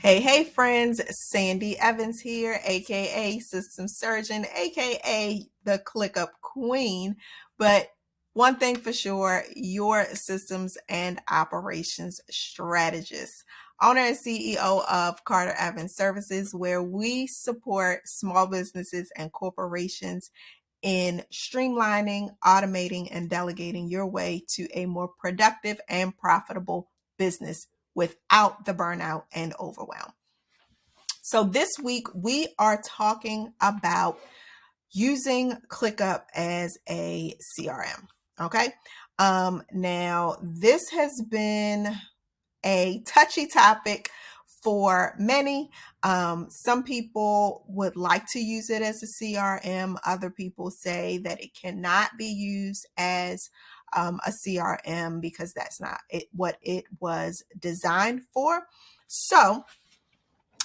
Hey, friends, Sandy Evans here, aka System Surgeon, aka the ClickUp Queen. But one thing for sure, your systems and operations strategist. Owner and CEO of Carter Evans Services, where we support small businesses and corporations in streamlining, automating, and delegating your way to a more productive and profitable business without the burnout and overwhelm. So this week we are talking about using ClickUp as a CRM. Okay. Now this has been a touchy topic for many. Some people would like to use it as a CRM. Other people say that it cannot be used as a CRM because that's not what it was designed for. So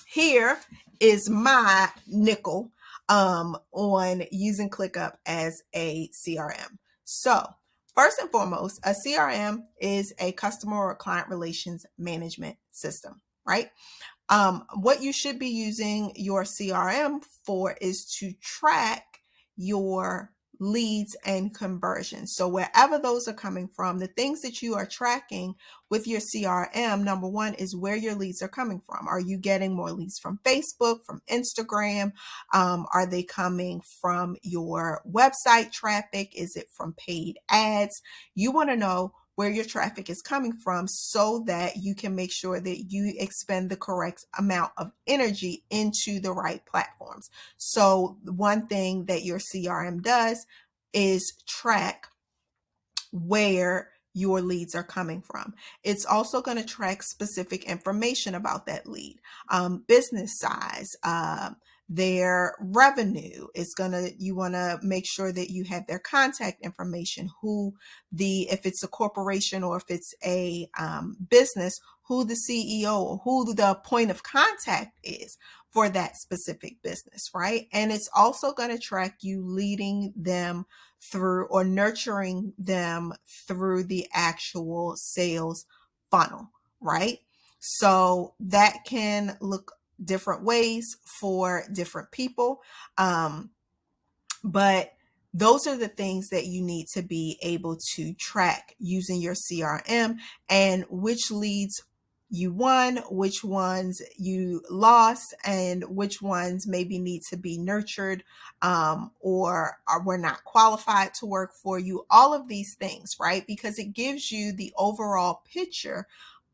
here is my nickel on using ClickUp as a CRM. So first and foremost, a CRM is a customer or client relations management system, right? What you should be using your CRM for is to track your leads and conversions. So wherever those are coming from, the things that you are tracking with your CRM, number one is where your leads are coming from. Are you getting more leads from Facebook, from Instagram? Are they coming from your website traffic? Is it from paid ads? You want to know where your traffic is coming from so that you can make sure that you expend the correct amount of energy into the right platforms. So one thing that your CRM does is track where your leads are coming from. It's also going to track specific information about that lead, business size, their revenue. You want to make sure that you have their contact information, if it's a corporation or if it's a business, who the CEO or who the point of contact is for that specific business, right? And it's also going to track you leading them through or nurturing them through the actual sales funnel, right? So that can look different ways for different people. But those are the things that you need to be able to track using your CRM, and which leads you won, which ones you lost, and which ones maybe need to be nurtured or were not qualified to work for you. All of these things, right? Because it gives you the overall picture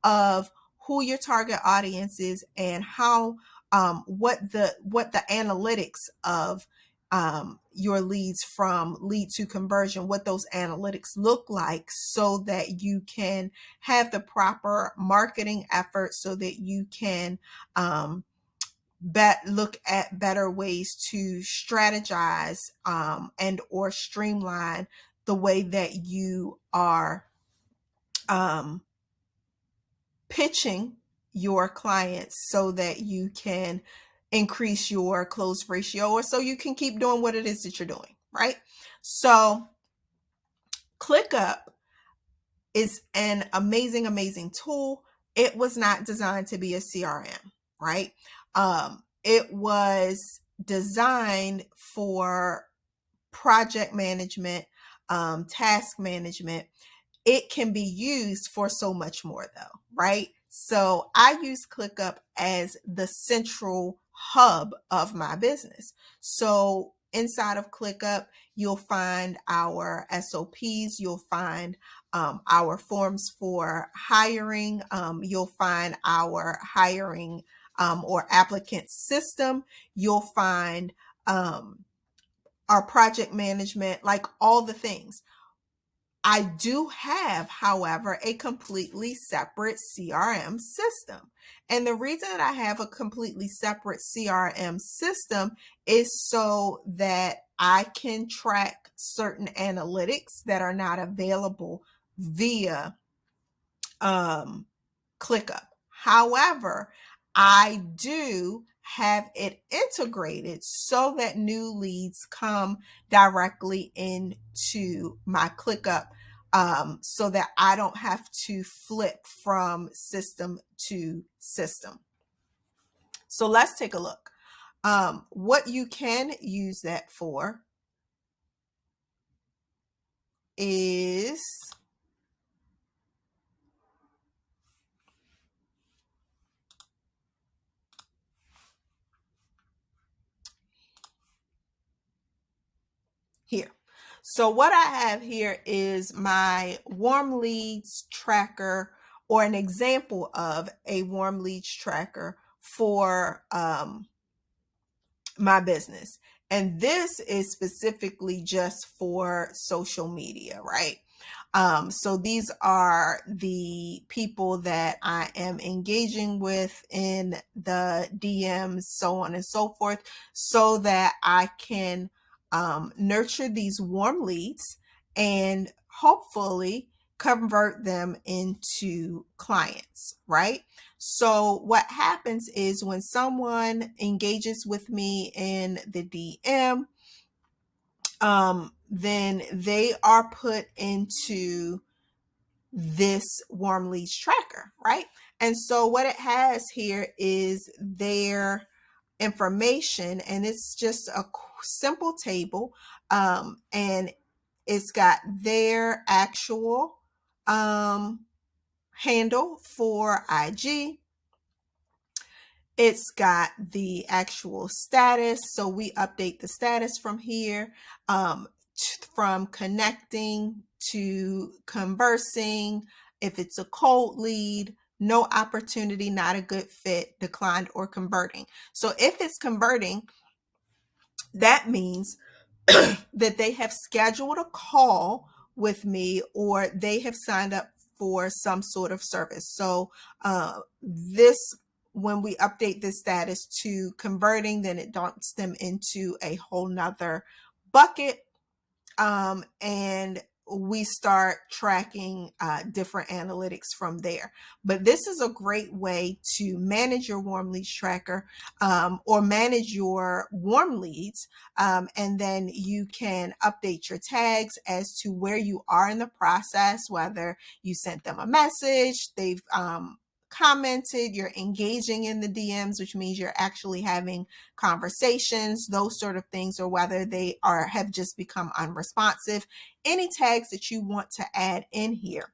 of who your target audience is and how what the analytics of your leads from lead to conversion, what those analytics look like, so that you can have the proper marketing efforts, so that you can look at better ways to strategize and or streamline the way that you are pitching your clients, so that you can increase your close ratio, or so you can keep doing what it is that you're doing, right? So ClickUp is an amazing tool. It was not designed to be a CRM, right? It was designed for project management, task management. It can be used for so much more though, right? So I use ClickUp as the central hub of my business. So inside of ClickUp, you'll find our SOPs, you'll find our forms for hiring, you'll find our hiring or applicant system, you'll find our project management, like all the things. I do have, however, a completely separate CRM system. And the reason that I have a completely separate CRM system is so that I can track certain analytics that are not available via ClickUp. However, I do have it integrated so that new leads come directly into my ClickUp, so that I don't have to flip from system to system. So let's take a look. What you can use that for is here. So what I have here is my warm leads tracker, or an example of a warm leads tracker for my business. And this is specifically just for social media, right? So these are the people that I am engaging with in the DMs, so on and so forth, so that I can nurture these warm leads and hopefully convert them into clients, right? So what happens is when someone engages with me in the DM, then they are put into this warm leads tracker, right? And so what it has here is their information, and it's just a simple table, and it's got their actual handle for IG. It's got the actual status, so we update the status from here, from connecting to conversing. If it's a cold lead, no opportunity, not a good fit, declined, or converting. So if it's converting, that means that they have scheduled a call with me, or they have signed up for some sort of service. So this, when we update this status to converting, then it dumps them into a whole nother bucket, and we start tracking different analytics from there. But this is a great way to manage your warm leads tracker, or manage your warm leads, and then you can update your tags as to where you are in the process, whether you sent them a message, they've commented, you're engaging in the DMs, which means you're actually having conversations, those sort of things, or whether they have just become unresponsive. Any tags that you want to add in here,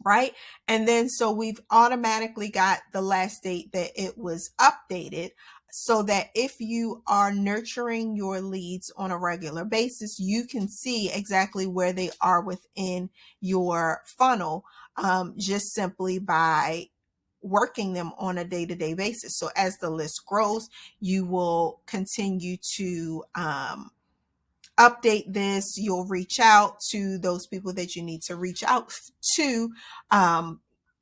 right? And then so we've automatically got the last date that it was updated, so that if you are nurturing your leads on a regular basis, you can see exactly where they are within your funnel, just simply by working them on a day-to-day basis. So as the list grows, you will continue to update this. You'll reach out to those people that you need to reach out to,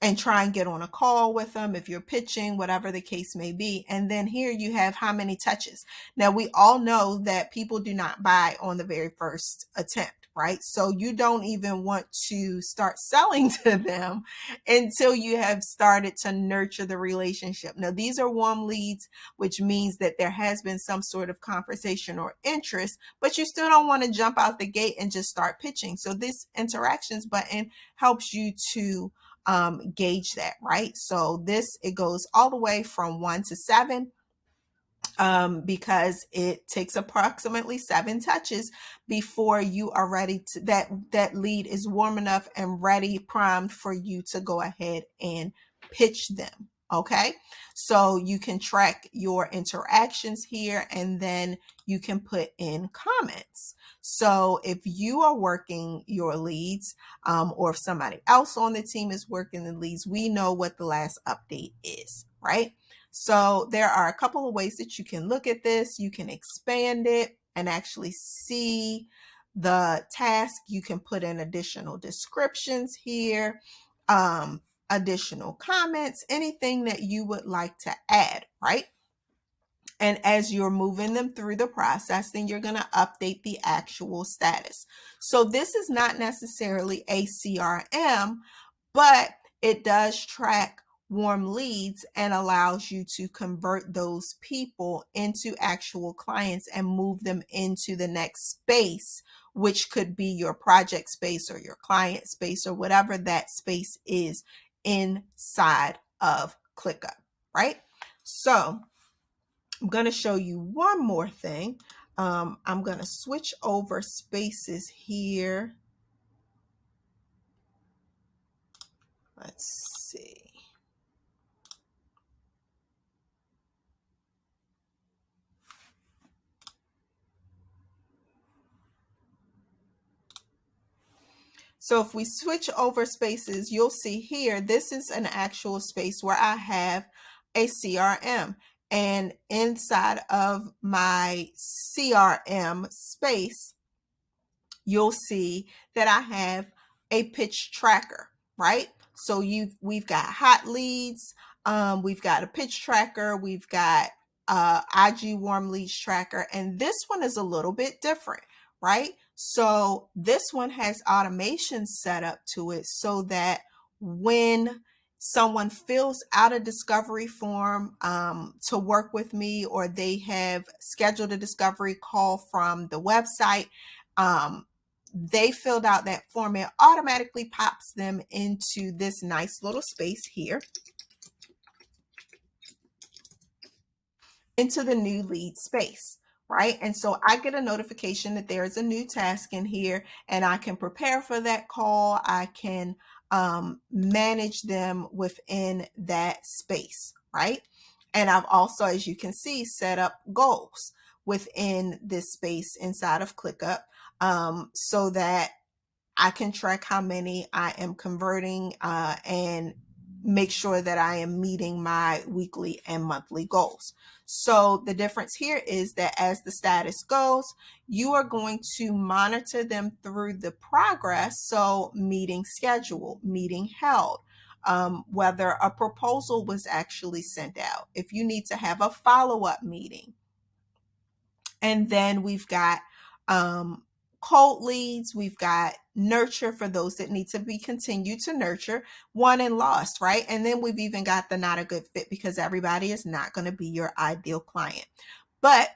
and try and get on a call with them if you're pitching, whatever the case may be. And then here you have how many touches. Now, we all know that people do not buy on the very first attempt, right? So you don't even want to start selling to them until you have started to nurture the relationship. Now, these are warm leads, which means that there has been some sort of conversation or interest, but you still don't want to jump out the gate and just start pitching. So this interactions button helps you to gauge that, right? So this, it goes all the way from 1 to 7, because it takes approximately 7 touches before you are ready to, that lead is warm enough and ready, primed for you to go ahead and pitch them. Okay, so you can track your interactions here, and then you can put in comments. So if you are working your leads, or if somebody else on the team is working the leads, we know what the last update is, right? So there are a couple of ways that you can look at this. You can expand it and actually see the task. You can put in additional descriptions here, additional comments, anything that you would like to add, right? And as you're moving them through the process, then you're going to update the actual status. So this is not necessarily a CRM, but it does track warm leads and allows you to convert those people into actual clients and move them into the next space, which could be your project space or your client space or whatever that space is inside of ClickUp, right? So I'm going to show you one more thing. I'm going to switch over spaces here. Let's see. So if we switch over spaces, you'll see here, this is an actual space where I have a CRM. And inside of my CRM space, you'll see that I have a pitch tracker, right? So we've got hot leads, we've got a pitch tracker, we've got IG warm leads tracker, and this one is a little bit different, right? So this one has automation set up to it so that when someone fills out a discovery form to work with me, or they have scheduled a discovery call from the website, they filled out that form, it automatically pops them into this nice little space here, into the new lead space, right? And so I get a notification that there is a new task in here, and I can prepare for that call. I can manage them within that space, right? And I've also, as you can see, set up goals within this space inside of ClickUp, so that I can track how many I am converting and make sure that I am meeting my weekly and monthly goals. So the difference here is that as the status goes, you are going to monitor them through the progress. So meeting scheduled, meeting held, whether a proposal was actually sent out, if you need to have a follow-up meeting. And then we've got cold leads, we've got nurture for those that need to be continued to nurture, won and lost, right? And then we've even got the not a good fit, because everybody is not going to be your ideal client. But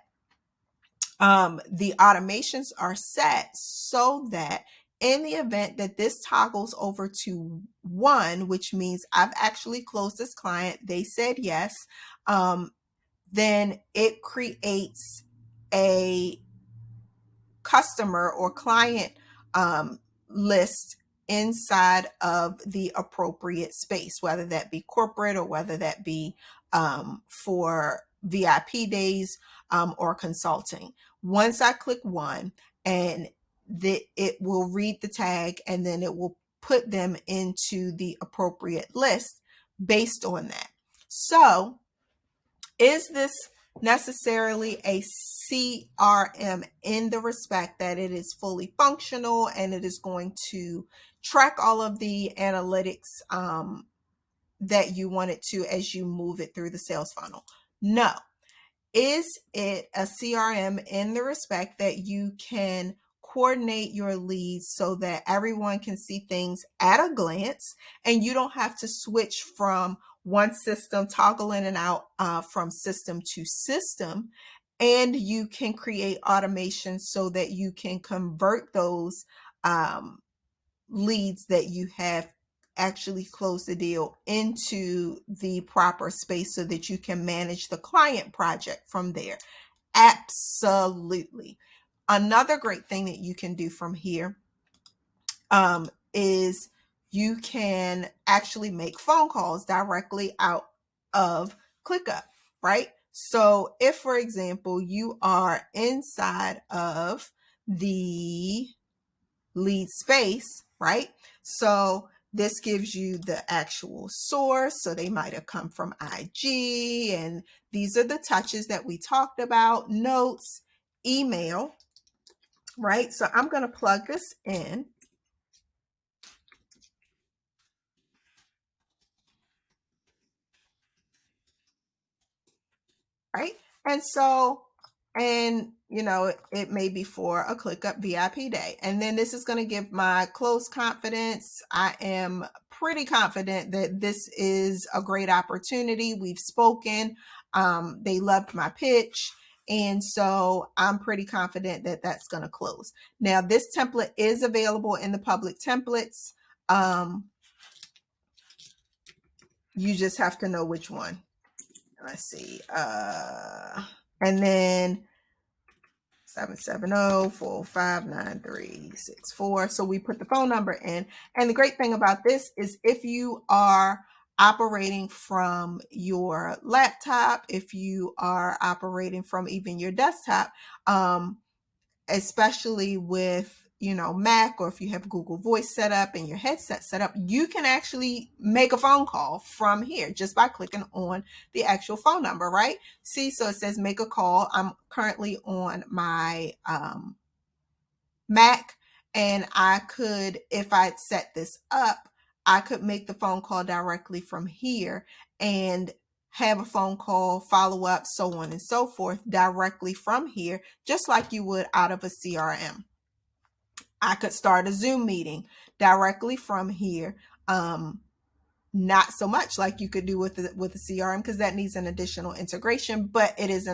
the automations are set so that in the event that this toggles over to one, which means I've actually closed this client, they said yes, then it creates a customer or client list inside of the appropriate space, whether that be corporate or whether that be for VIP days or consulting. Once I click one, and it will read the tag, and then it will put them into the appropriate list based on that. So is this necessarily a CRM in the respect that it is fully functional and it is going to track all of the analytics that you want it to as you move it through the sales funnel? No. Is it a CRM in the respect that you can coordinate your leads so that everyone can see things at a glance, and you don't have to switch from one system, toggle in and out from system to system, and you can create automation so that you can convert those leads that you have actually closed the deal into the proper space so that you can manage the client project from there? Absolutely. Another great thing that you can do from here is you can actually make phone calls directly out of ClickUp, right? So if, for example, you are inside of the lead space, right? So this gives you the actual source. So they might have come from IG, and these are the touches that we talked about: notes, email, right? So I'm going to plug this in. Right? And so, and you know, it may be for a ClickUp VIP day. And then this is going to give my close confidence. I am pretty confident that this is a great opportunity. We've spoken. They loved my pitch. And so I'm pretty confident that that's going to close. Now, this template is available in the public templates. You just have to know which one. let's see, and then 770-405-9364. So we put the phone number in. And the great thing about this is if you are operating from your laptop, if you are operating from even your desktop, especially with Mac, or if you have Google Voice set up and your headset set up, you can actually make a phone call from here just by clicking on the actual phone number, right? See, so it says make a call. I'm currently on my Mac, and I could, if I set this up, I could make the phone call directly from here and have a phone call, follow up, so on and so forth, directly from here, just like you would out of a CRM. I could start a Zoom meeting directly from here. Not so much like you could do with the CRM, because that needs an additional integration, but it is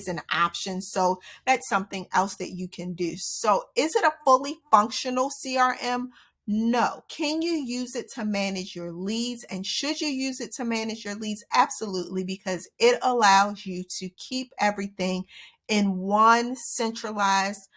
an option. So that's something else that you can do. So is it a fully functional CRM? No. Can you use it to manage your leads? And should you use it to manage your leads? Absolutely, because it allows you to keep everything in one centralized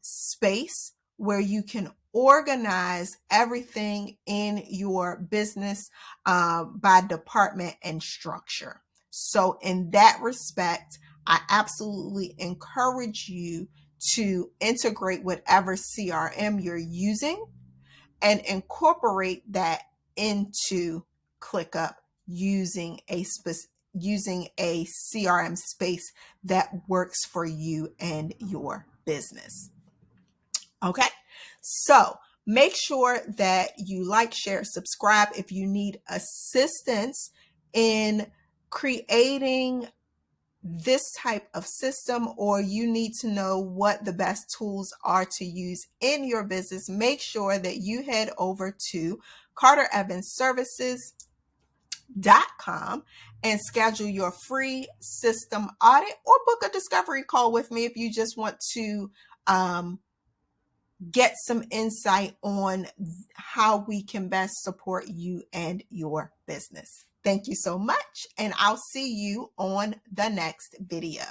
space where you can organize everything in your business by department and structure. So in that respect, I absolutely encourage you to integrate whatever CRM you're using and incorporate that into ClickUp using a CRM space that works for you and your business. Okay, so make sure that you like, share, subscribe. If you need assistance in creating this type of system, or you need to know what the best tools are to use in your business, make sure that you head over to carterevansservices.com and schedule your free system audit, or book a discovery call with me if you just want to get some insight on how we can best support you and your business. Thank you so much, and I'll see you on the next video.